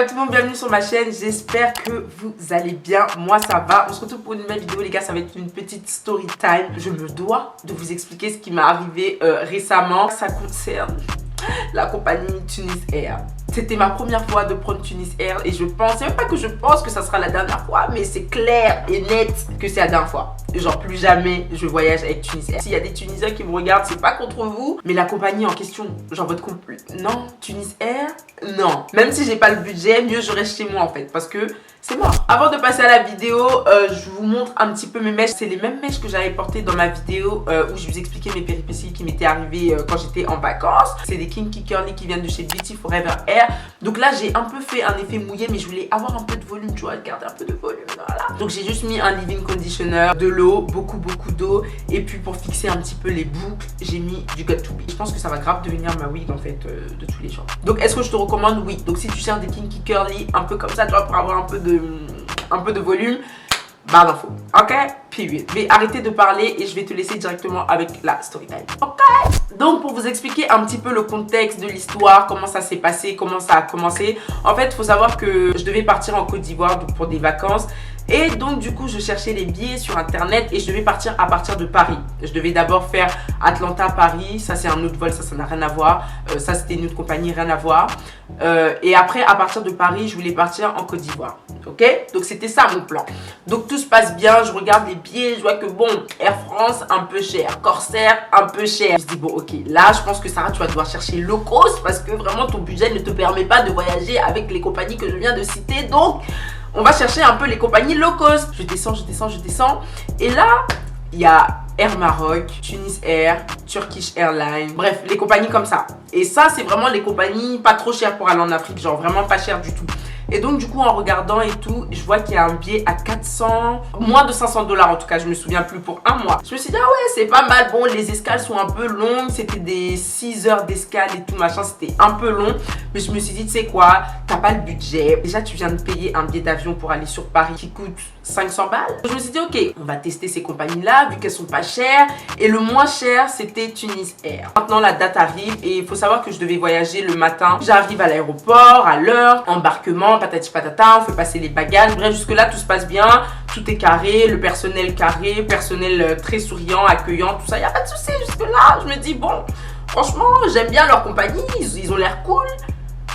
Salut tout le monde, bienvenue sur ma chaîne, j'espère que vous allez bien, moi ça va. On se retrouve pour une nouvelle vidéo les gars, ça va être une petite story time. Je me dois de vous expliquer ce qui m'est arrivé récemment. Ça concerne la compagnie Tunis Air. C'était ma première fois de prendre Tunis Air et je pense, c'est même pas que je pense que ça sera la dernière fois, mais c'est clair et net que c'est la dernière fois. Genre plus jamais je voyage avec Tunis Air. S'il y a des Tunisiens qui me regardent, c'est pas contre vous, mais la compagnie en question, genre votre couple, non, Tunis Air, non. Même si j'ai pas le budget, mieux je reste chez moi en fait, parce que c'est mort. Avant de passer à la vidéo, je vous montre un petit peu mes mèches. C'est les mêmes mèches que j'avais portées dans ma vidéo où je vous expliquais mes péripéties qui m'étaient arrivées quand j'étais en vacances. C'est des Kinky Curly qui viennent de chez Beauty Forever Air. Donc là, j'ai un peu fait un effet mouillé, mais je voulais avoir un peu de volume, tu vois, garder un peu de volume, voilà. Donc j'ai juste mis un leave-in conditioner, de l'eau, beaucoup d'eau. Et puis pour fixer un petit peu les boucles, j'ai mis du Got To Be. Je pense que ça va grave devenir ma wig en fait de tous les jours. Donc est-ce que je te recommande? Oui. Donc si tu cherches des Kinky Curly, un peu comme ça, tu vois, pour avoir un peu de volume, barre d'infos, ok? Period. Je vais arrêter de parler et je vais te laisser directement avec la story time, ok? Donc pour vous expliquer un petit peu le contexte de l'histoire, comment ça s'est passé, comment ça a commencé. En fait, il faut savoir que je devais partir en Côte d'Ivoire pour des vacances. Et donc du coup je cherchais les billets sur internet et je devais partir à partir de Paris. Je devais d'abord faire Atlanta-Paris, ça c'est un autre vol, ça n'a rien à voir. Ça c'était une autre compagnie, rien à voir. Et après à partir de Paris je voulais partir en Côte d'Ivoire. Ok, donc c'était ça mon plan. Donc tout se passe bien, je regarde les billets, je vois que bon, Air France un peu cher, Corsair un peu cher. Je me dis bon ok, là je pense que Sarah tu vas devoir chercher low cost parce que vraiment ton budget ne te permet pas de voyager avec les compagnies que je viens de citer. Donc on va chercher un peu les compagnies low cost. Je descends. Et là, il y a Air Maroc, Tunis Air, Turkish Airlines. Bref, les compagnies comme ça. Et ça, c'est vraiment les compagnies pas trop chères pour aller en Afrique. Genre vraiment pas chères du tout. Et donc du coup en regardant et tout, je vois qu'il y a un billet à 400, moins de 500 $ en tout cas, je me souviens plus, pour un mois. Je me suis dit ah ouais c'est pas mal, bon les escales sont un peu longues, c'était des 6 heures d'escale et tout machin, c'était un peu long. Mais je me suis dit tu sais quoi, t'as pas le budget, déjà tu viens de payer un billet d'avion pour aller sur Paris qui coûte 500 balles. Je me suis dit ok, on va tester ces compagnies là vu qu'elles sont pas chères. Et le moins cher c'était Tunis Air. Maintenant la date arrive et il faut savoir que je devais voyager le matin. J'arrive à l'aéroport à l'heure, embarquement, patati patata, on fait passer les bagages. Bref, jusque là tout se passe bien, tout est carré, le personnel carré, personnel très souriant, accueillant, tout ça, y a pas de souci. Jusque là je me dis bon, franchement j'aime bien leur compagnie, ils ont l'air cool.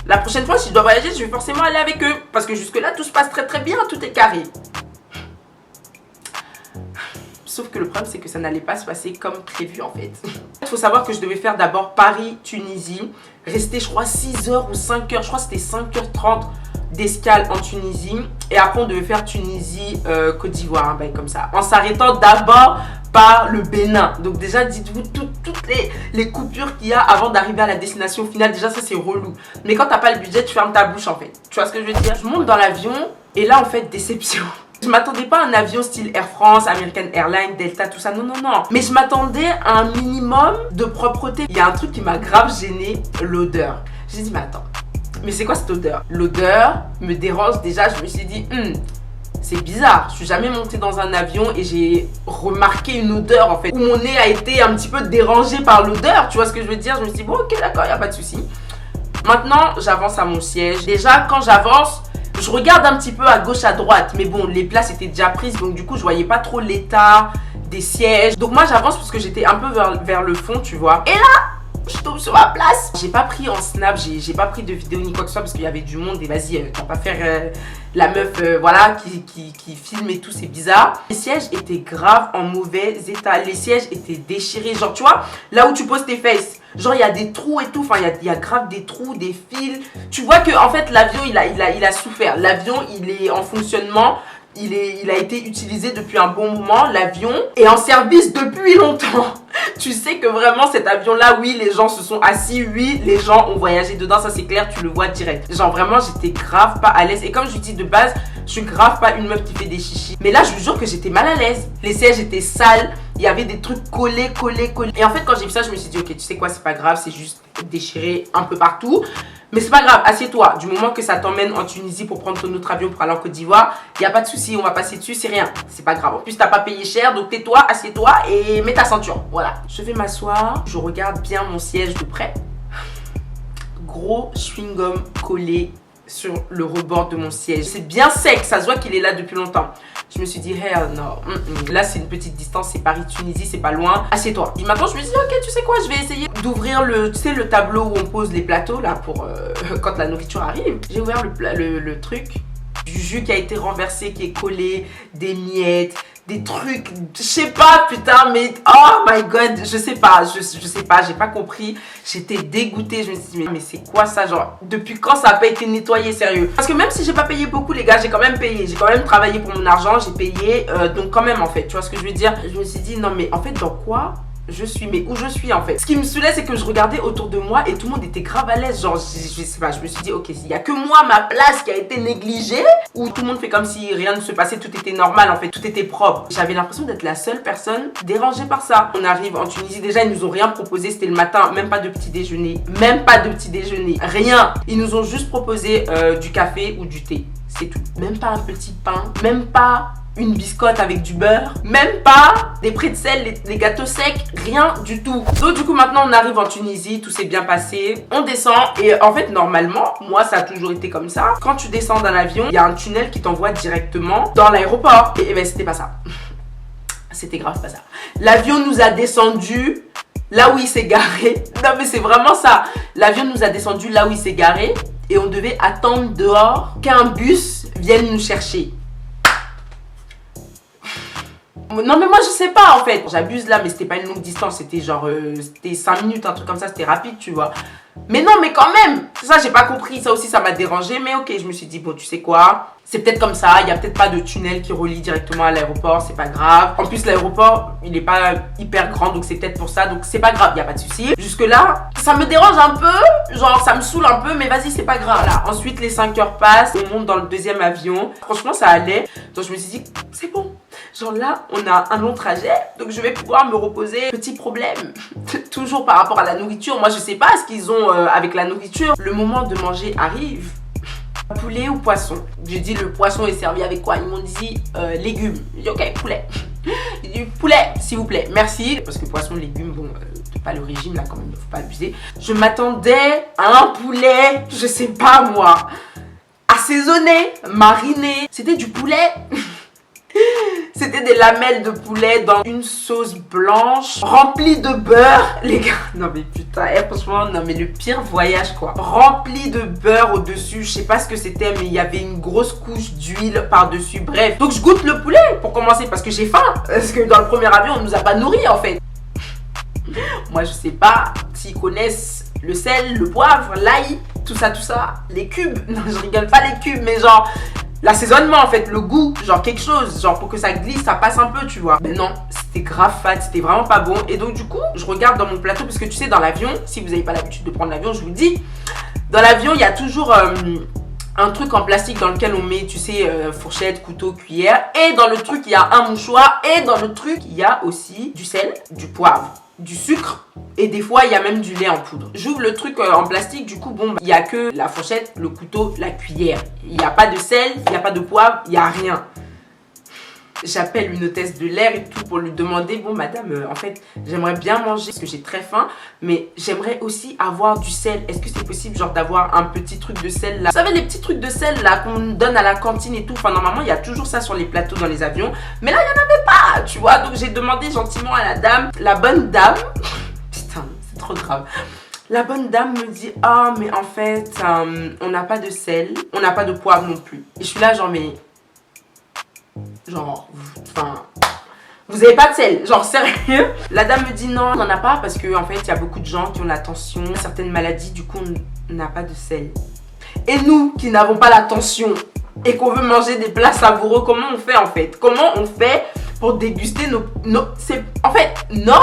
La prochaine fois si je dois voyager je vais forcément aller avec eux parce que jusque là tout se passe très bien, tout est carré. Sauf que le problème c'est que ça n'allait pas se passer comme prévu en fait. Il faut savoir que je devais faire d'abord Paris-Tunisie, rester je crois 6 heures ou 5 heures, je crois que c'était 5h30 d'escale en Tunisie. Et après on devait faire Tunisie-Côte d'Ivoire, ben, comme ça. En s'arrêtant d'abord par le Bénin. Donc déjà dites-vous toutes les coupures qu'il y a avant d'arriver à la destination finale. Déjà ça c'est relou. Mais quand t'as pas le budget tu fermes ta bouche en fait. Tu vois ce que je veux dire? Je monte dans l'avion et là en fait déception. Je m'attendais pas à un avion style Air France, American Airlines, Delta, tout ça, non. Mais je m'attendais à un minimum de propreté. Il y a un truc qui m'a grave gêné, l'odeur. J'ai dit, mais attends, mais c'est quoi cette odeur? L'odeur me dérange déjà, je me suis dit, c'est bizarre. Je suis jamais montée dans un avion et j'ai remarqué une odeur en fait, où mon nez a été un petit peu dérangé par l'odeur, tu vois ce que je veux dire? Je me suis dit, bon ok d'accord, il n'y a pas de souci. Maintenant, j'avance à mon siège. Déjà, quand j'avance, je regarde un petit peu à gauche, à droite, mais bon, les places étaient déjà prises, donc du coup, je voyais pas trop l'état des sièges. Donc moi, j'avance parce que j'étais un peu vers le fond, tu vois. Et là, je tombe sur ma place. J'ai pas pris en snap, j'ai pas pris de vidéo ni quoi que ce soit parce qu'il y avait du monde et vas-y, tu vas pas faire la meuf, voilà, qui filme et tout, c'est bizarre. Les sièges étaient grave en mauvais état, les sièges étaient déchirés, genre tu vois, là où tu poses tes fesses. Genre il y a des trous et tout, enfin il y a grave des trous, des fils. Tu vois que en fait l'avion il a souffert. L'avion il est en fonctionnement, il a été utilisé depuis un bon moment. L'avion est en service depuis longtemps. Tu sais que vraiment cet avion là, oui les gens se sont assis, oui les gens ont voyagé dedans, ça c'est clair, tu le vois direct. Genre vraiment j'étais grave pas à l'aise. Et comme je dis de base, je suis grave pas une meuf qui fait des chichis. Mais là je vous jure que j'étais mal à l'aise. Les sièges étaient sales, il y avait des trucs collés. Et en fait quand j'ai vu ça je me suis dit ok tu sais quoi, c'est pas grave, c'est juste déchiré un peu partout. Mais c'est pas grave, assieds-toi. Du moment que ça t'emmène en Tunisie pour prendre ton autre avion pour aller en Côte d'Ivoire, il n'y a pas de souci, on va passer dessus, c'est rien. C'est pas grave. En plus, t'as pas payé cher, donc tais-toi, assieds-toi et mets ta ceinture. Voilà. Je vais m'asseoir, je regarde bien mon siège de près. Gros chewing-gum collé sur le rebord de mon siège. C'est bien sec, ça se voit qu'il est là depuis longtemps. Je me suis dit, hell no. Là, c'est une petite distance, c'est Paris-Tunisie, c'est pas loin. Assieds-toi. Et maintenant, je me suis dit, ok, tu sais quoi, je vais essayer d'ouvrir le tableau où on pose les plateaux, là, pour quand la nourriture arrive. J'ai ouvert le truc, du jus qui a été renversé, qui est collé, des miettes, des trucs, je sais pas, putain, mais oh my god, je sais pas, j'ai pas compris. J'étais dégoûtée, je me suis dit, mais c'est quoi ça, genre, depuis quand ça a pas été nettoyé, sérieux? Parce que même si j'ai pas payé beaucoup, les gars, j'ai quand même payé, j'ai quand même travaillé pour mon argent, j'ai payé, donc quand même, en fait, tu vois ce que je veux dire? Je me suis dit, non, mais en fait, dans quoi je suis, mais où je suis en fait. Ce qui me saoulait, c'est que je regardais autour de moi et tout le monde était grave à l'aise. Genre, je sais pas, je me suis dit, ok, il y a que moi, ma place qui a été négligée, ou tout le monde fait comme si rien ne se passait, tout était normal en fait, tout était propre. J'avais l'impression d'être la seule personne dérangée par ça. On arrive en Tunisie, déjà, ils nous ont rien proposé, c'était le matin, même pas de petit déjeuner, même pas de petit déjeuner, rien. Ils nous ont juste proposé du café ou du thé, c'est tout. Même pas un petit pain, même pas une biscotte avec du beurre, même pas des pretzels, les gâteaux secs, rien du tout. Donc du coup maintenant on arrive en Tunisie, tout s'est bien passé, on descend et en fait normalement, moi ça a toujours été comme ça, quand tu descends d'un avion, il y a un tunnel qui t'envoie directement dans l'aéroport. Et ben c'était pas ça, c'était grave pas ça. L'avion nous a descendu là où il s'est garé, non mais c'est vraiment ça, l'avion nous a descendu là où il s'est garé et on devait attendre dehors qu'un bus vienne nous chercher. Non mais moi je sais pas en fait, j'abuse là mais c'était pas une longue distance, c'était genre c'était 5 minutes, un truc comme ça, c'était rapide tu vois. Mais non mais quand même, ça j'ai pas compris, ça aussi ça m'a dérangé, mais ok, je me suis dit bon tu sais quoi, c'est peut-être comme ça, il y a peut-être pas de tunnel qui relie directement à l'aéroport, c'est pas grave. En plus l'aéroport il est pas hyper grand donc c'est peut-être pour ça, donc c'est pas grave, y a pas de souci. Jusque là, ça me dérange un peu, genre ça me saoule un peu mais vas-y c'est pas grave là. Ensuite les 5 heures passent, on monte dans le deuxième avion, franchement ça allait, donc je me suis dit c'est bon. Genre là, on a un long trajet, donc je vais pouvoir me reposer. Petit problème, toujours par rapport à la nourriture. Moi, je sais pas ce qu'ils ont avec la nourriture. Le moment de manger arrive. Poulet ou poisson? J'ai dit le poisson est servi avec quoi? Ils m'ont dit légumes. J'ai dit ok, poulet. J'ai dit poulet, s'il vous plaît, merci. Parce que poisson, légumes, bon, pas le régime là quand même, faut pas abuser. Je m'attendais à un poulet, je sais pas moi, assaisonné, mariné. C'était du poulet. C'était des lamelles de poulet dans une sauce blanche remplie de beurre. Les gars, non mais putain, franchement, non mais le pire voyage quoi. Rempli de beurre au-dessus, je sais pas ce que c'était, mais il y avait une grosse couche d'huile par-dessus. Bref, donc je goûte le poulet pour commencer parce que j'ai faim. Parce que dans le premier avion, on nous a pas nourris en fait. Moi, je sais pas s'ils connaissent le sel, le poivre, l'ail, tout ça, les cubes. Non, je rigole pas les cubes, mais genre l'assaisonnement en fait, le goût, genre quelque chose, genre pour que ça glisse, ça passe un peu, tu vois. Mais non, c'était grave fade, c'était vraiment pas bon. Et donc du coup, je regarde dans mon plateau, parce que tu sais, dans l'avion, si vous n'avez pas l'habitude de prendre l'avion, je vous dis, dans l'avion, il y a toujours un truc en plastique dans lequel on met, tu sais, fourchette, couteau, cuillère. Et dans le truc, il y a un mouchoir. Et dans le truc, il y a aussi du sel, du poivre, du sucre. Et des fois, il y a même du lait en poudre. J'ouvre le truc en plastique, du coup, bon, il n'y a que la fourchette, le couteau, la cuillère. Il n'y a pas de sel, il n'y a pas de poivre, il n'y a rien. J'appelle une hôtesse de l'air et tout pour lui demander, bon madame, en fait, j'aimerais bien manger parce que j'ai très faim, mais j'aimerais aussi avoir du sel. Est-ce que c'est possible, genre, d'avoir un petit truc de sel là? Vous savez, les petits trucs de sel là qu'on donne à la cantine et tout. Enfin, normalement, il y a toujours ça sur les plateaux dans les avions. Mais là, il n'y en avait pas, tu vois. Donc, j'ai demandé gentiment à la dame, la bonne dame. Putain, c'est trop grave. La bonne dame me dit, ah, mais en fait, on n'a pas de sel, on n'a pas de poivre non plus. Et je suis là, genre, mais. Genre, enfin, vous avez pas de sel, genre sérieux? La dame me dit non, on n'en a pas parce que en fait, il y a beaucoup de gens qui ont la tension, certaines maladies, du coup, on n'a pas de sel. Et nous, qui n'avons pas la tension et qu'on veut manger des plats savoureux, comment on fait en fait? Comment on fait pour déguster en fait, non!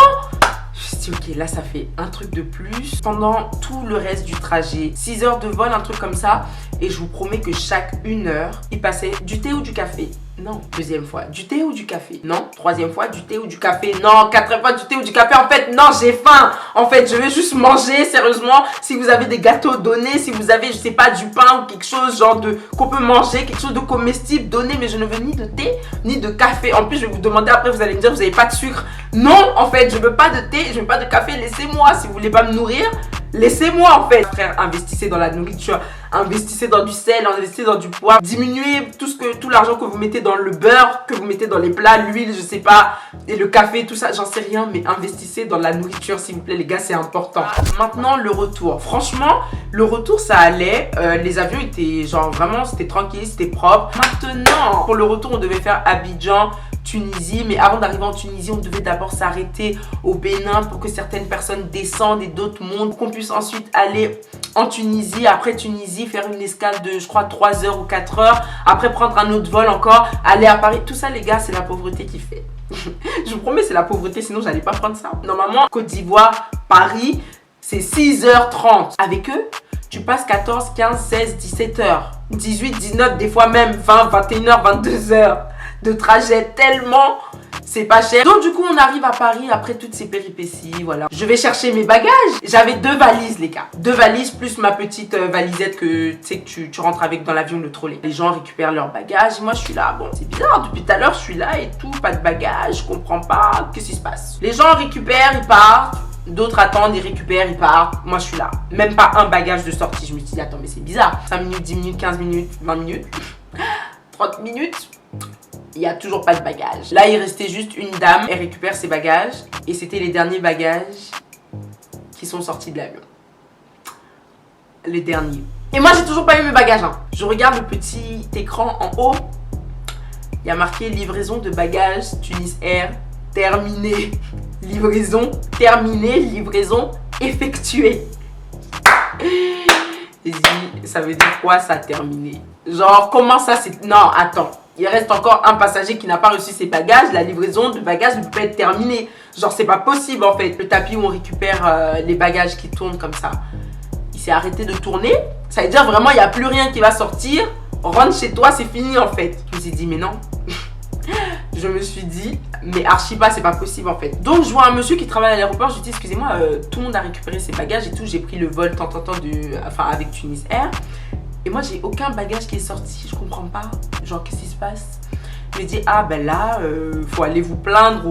Je me suis dit, ok, là, ça fait un truc de plus. Pendant tout le reste du trajet, 6 heures de vol, un truc comme ça. Et je vous promets que chaque 1 heure, il passait du thé ou du café. Non. Deuxième fois, du thé ou du café. Non. Troisième fois, du thé ou du café. Non. Quatrième fois, du thé ou du café. En fait, non, j'ai faim. En fait, je veux juste manger, sérieusement. Si vous avez des gâteaux, donnez. Si vous avez, je sais pas, du pain ou quelque chose, genre qu'on peut manger, quelque chose de comestible, donnez. Mais je ne veux ni de thé, ni de café. En plus, je vais vous demander après, vous allez me dire, vous n'avez pas de sucre. Non, en fait, je veux pas de thé, je veux pas de café. Laissez-moi. Si vous voulez pas me nourrir, laissez-moi, en fait. Frère, investissez dans la nourriture. investissez dans du sel, investissez dans du poivre, diminuez tout l'argent que vous mettez dans le beurre, que vous mettez dans les plats, l'huile, je sais pas, et le café, tout ça, j'en sais rien, mais investissez dans la nourriture s'il vous plaît les gars, c'est important. Maintenant le retour, franchement le retour ça allait, les avions étaient genre vraiment, c'était tranquille, c'était propre. Maintenant pour le retour on devait faire Abidjan, Tunisie, mais avant d'arriver en Tunisie on devait d'abord s'arrêter au Bénin pour que certaines personnes descendent et d'autres montent, qu'on puisse ensuite aller en Tunisie, après Tunisie faire une escale de je crois 3 heures ou 4 heures, après prendre un autre vol encore, aller à Paris, tout ça les gars c'est la pauvreté qui fait. Je vous promets c'est la pauvreté, sinon j'allais pas prendre ça. Normalement Côte d'Ivoire, Paris c'est 6h30, avec eux tu passes 14, 15, 16, 17 heures, 18, 19, des fois même 20, 21h, 22h de trajet, tellement c'est pas cher. Donc du coup on arrive à Paris après toutes ces péripéties, voilà. Je vais chercher mes bagages. J'avais 2 valises les gars. 2 valises plus ma petite valisette que tu sais que tu rentres avec dans l'avion, le trolley. Les gens récupèrent leurs bagages. Moi je suis là, bon c'est bizarre, depuis tout à l'heure je suis là et tout, pas de bagages, je comprends pas, qu'est-ce qui se passe. Les gens récupèrent, ils partent. D'autres attendent, ils récupèrent, ils partent. Moi je suis là. Même pas un bagage de sortie. Je me suis dit attends mais c'est bizarre. 5 minutes, 10 minutes, 15 minutes, 20 minutes, 30 minutes. Il n'y a toujours pas de bagages. Là, il restait juste une dame. Elle récupère ses bagages. Et c'était les derniers bagages qui sont sortis de l'avion. Les derniers. Et moi, j'ai toujours pas eu mes bagages. Hein. Je regarde le petit écran en haut. Il y a marqué livraison de bagages Tunis Air terminée. Livraison terminée. Livraison effectuée. Et ça veut dire quoi ça terminé? Genre, comment ça c'est... Non, attends. Il reste encore un passager qui n'a pas reçu ses bagages. La livraison de bagages ne peut pas être terminée. Genre, c'est pas possible en fait. Le tapis où on récupère les bagages qui tournent comme ça, il s'est arrêté de tourner. Ça veut dire vraiment, il n'y a plus rien qui va sortir. Rentre chez toi, c'est fini en fait. Je me suis dit, mais non. Je me suis dit, mais archi pas, c'est pas possible en fait. Donc, je vois un monsieur qui travaille à l'aéroport. Je lui dis, excusez-moi, tout le monde a récupéré ses bagages et tout. J'ai pris le vol tant avec Tunis Air. Et moi, j'ai aucun bagage qui est sorti. Je comprends pas. Genre, qu'est-ce qui se passe? Je me dis, ah ben là, faut aller vous plaindre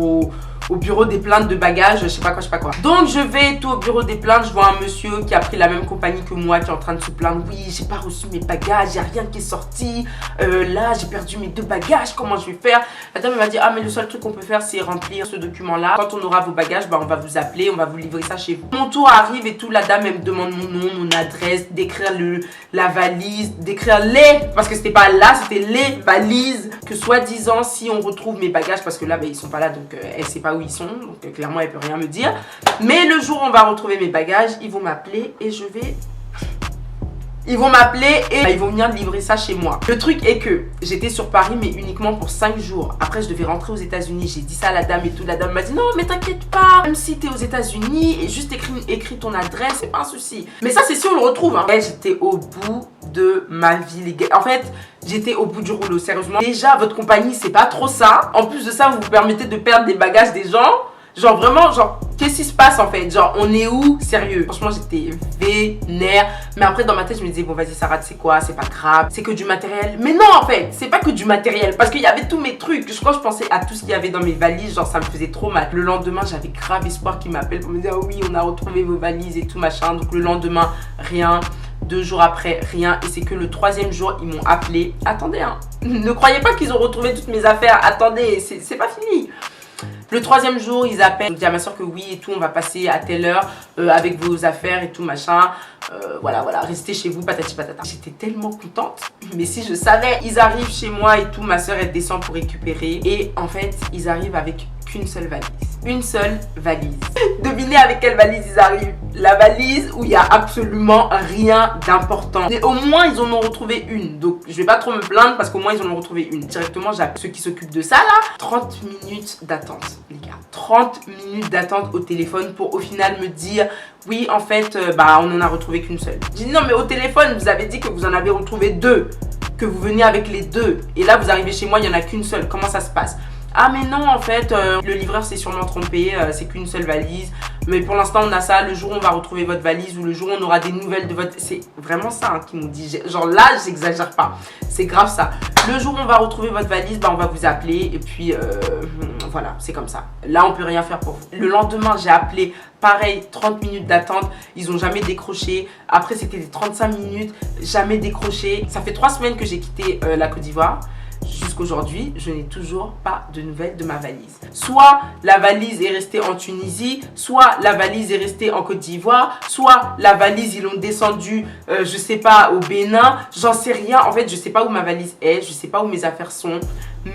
au bureau des plaintes de bagages, je sais pas quoi. Donc, je vais tout au bureau des plaintes. Je vois un monsieur qui a pris la même compagnie que moi, qui est en train de se plaindre. Oui, j'ai pas reçu mes bagages, il n'y a rien qui est sorti. Là, j'ai perdu mes 2 bagages, comment je vais faire? La dame m'a dit, ah mais le seul truc qu'on peut faire, c'est remplir ce document-là. Quand on aura vos bagages, bah, on va vous appeler, on va vous livrer ça chez vous. Mon tour arrive et tout, la dame, elle me demande mon nom, mon adresse, d'écrire la valise, d'écrire parce que c'était pas là, c'était les valises. Que soi-disant, si on retrouve mes bagages, parce que là, bah, ils sont pas là, donc elle sait pas où ils sont, donc clairement, elle peut rien me dire. Mais le jour où on va retrouver mes bagages, ils vont m'appeler et je vais... Ils vont m'appeler et ils vont venir livrer ça chez moi. Le truc est que j'étais sur Paris mais uniquement pour 5 jours. Après je devais rentrer aux États-Unis. J'ai dit ça à la dame et tout. La dame m'a dit non mais t'inquiète pas. Même si t'es aux États-Unis et juste écris ton adresse, c'est pas un souci. Mais ça c'est si on le retrouve. Hein. J'étais au bout de ma vie les gars. En fait j'étais au bout du rouleau sérieusement. Déjà votre compagnie c'est pas trop ça. En plus de ça vous vous permettez de perdre des bagages des gens. Genre vraiment, genre, qu'est-ce qui se passe en fait? Genre, on est où? Sérieux. Franchement, j'étais vénère. Mais après, dans ma tête, je me disais, bon, vas-y, Sarah, c'est quoi? C'est pas grave. C'est que du matériel. Mais non, en fait, c'est pas que du matériel. Parce qu'il y avait tous mes trucs. Quand je pensais à tout ce qu'il y avait dans mes valises, genre, ça me faisait trop mal. Le lendemain, j'avais grave espoir qu'ils m'appellent pour me dire, oh, oui, on a retrouvé vos valises et tout, machin. Donc, le lendemain, rien. 2 jours après, rien. Et c'est que le 3e jour, ils m'ont appelé. Attendez, hein. Ne croyez pas qu'ils ont retrouvé toutes mes affaires. Attendez, c'est pas fini. Le 3e jour, ils appellent, ils disent à ma soeur que oui et tout, on va passer à telle heure avec vos affaires et tout machin. Voilà, restez chez vous, patati patata. J'étais tellement contente, mais si je savais, ils arrivent chez moi et tout, ma soeur elle descend pour récupérer. Et en fait, ils arrivent avec qu'une seule valise. Une seule valise. Devinez avec quelle valise ils arrivent? La valise où il n'y a absolument rien d'important. Et au moins, ils en ont retrouvé une. Donc, je vais pas trop me plaindre parce qu'au moins, ils en ont retrouvé une. Directement, j'appelle ceux qui s'occupent de ça, là. 30 minutes d'attente, les gars. 30 minutes d'attente au téléphone pour au final me dire oui, en fait, bah, on en a retrouvé qu'une seule. J'ai dit non, mais au téléphone, vous avez dit que vous en avez retrouvé 2. Que vous venez avec les 2. Et là, vous arrivez chez moi, il n'y en a qu'une seule. Comment ça se passe? Ah mais non en fait le livreur s'est sûrement trompé, c'est qu'une seule valise. Mais pour l'instant on a ça, le jour où on va retrouver votre valise ou le jour où on aura des nouvelles de votre... C'est vraiment ça hein, qu'ils m'ont dit, genre là j'exagère pas, c'est grave ça. Le jour où on va retrouver votre valise, bah, on va vous appeler et puis voilà, c'est comme ça. Là, on peut rien faire pour vous. Le lendemain, j'ai appelé, pareil, 30 minutes d'attente. Ils ont jamais décroché. Après, c'était des 35 minutes, jamais décroché. Ça fait 3 semaines que j'ai quitté la Côte d'Ivoire. Jusqu'aujourd'hui, je n'ai toujours pas de nouvelles de ma valise. Soit la valise est restée en Tunisie, soit la valise est restée en Côte d'Ivoire, soit la valise, ils l'ont descendue, je sais pas, au Bénin. J'en sais rien. En fait, je sais pas où ma valise est, je sais pas où mes affaires sont.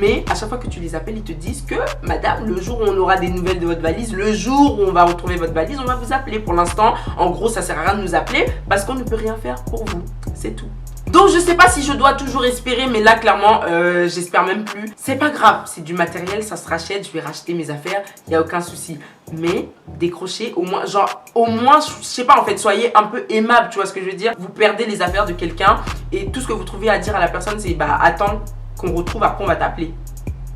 Mais à chaque fois que tu les appelles, ils te disent que, madame, le jour où on aura des nouvelles de votre valise, le jour où on va retrouver votre valise, on va vous appeler. Pour l'instant, en gros, ça sert à rien de nous appeler parce qu'on ne peut rien faire pour vous. C'est tout. Donc je sais pas si je dois toujours espérer, mais là clairement j'espère même plus. C'est pas grave, c'est du matériel, ça se rachète, je vais racheter mes affaires, il n'y a aucun souci. Mais décrochez au moins, genre au moins, je sais pas en fait, soyez un peu aimable, tu vois ce que je veux dire. Vous perdez les affaires de quelqu'un et tout ce que vous trouvez à dire à la personne c'est bah attends qu'on retrouve, après on va t'appeler.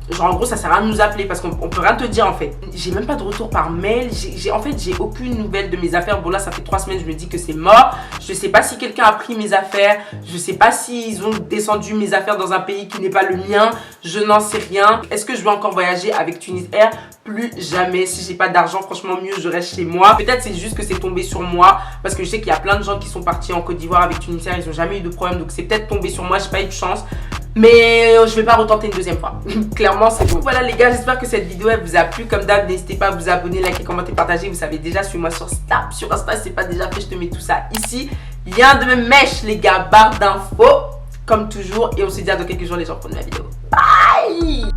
Genre en gros ça sert à rien de nous appeler parce qu'on peut rien te dire en fait. J'ai même pas de retour par mail, en fait j'ai aucune nouvelle de mes affaires. Bon là ça fait 3 semaines, je me dis que c'est mort. Je sais pas si quelqu'un a pris mes affaires, je sais pas s'ils ont descendu mes affaires dans un pays qui n'est pas le mien, je n'en sais rien. Est-ce que je vais encore voyager avec Tunis Air? Plus jamais. Si j'ai pas d'argent, franchement mieux je reste chez moi. Peut-être c'est juste que c'est tombé sur moi parce que je sais qu'il y a plein de gens qui sont partis en Côte d'Ivoire avec Tunis Air, ils ont jamais eu de problème, donc c'est peut-être tombé sur moi, j'ai pas eu de chance. Mais je vais pas retenter une deuxième fois. Clairement c'est bon. Voilà les gars, j'espère que cette vidéo elle vous a plu. Comme d'hab, n'hésitez pas à vous abonner, liker, commenter, partager. Vous savez déjà, suivez-moi sur Snap, sur Insta, si c'est pas déjà fait, je te mets tout ça ici. Lien de mes mèches les gars, barre d'infos comme toujours. Et on se dit à dans quelques jours les gens pour une nouvelle vidéo. Bye.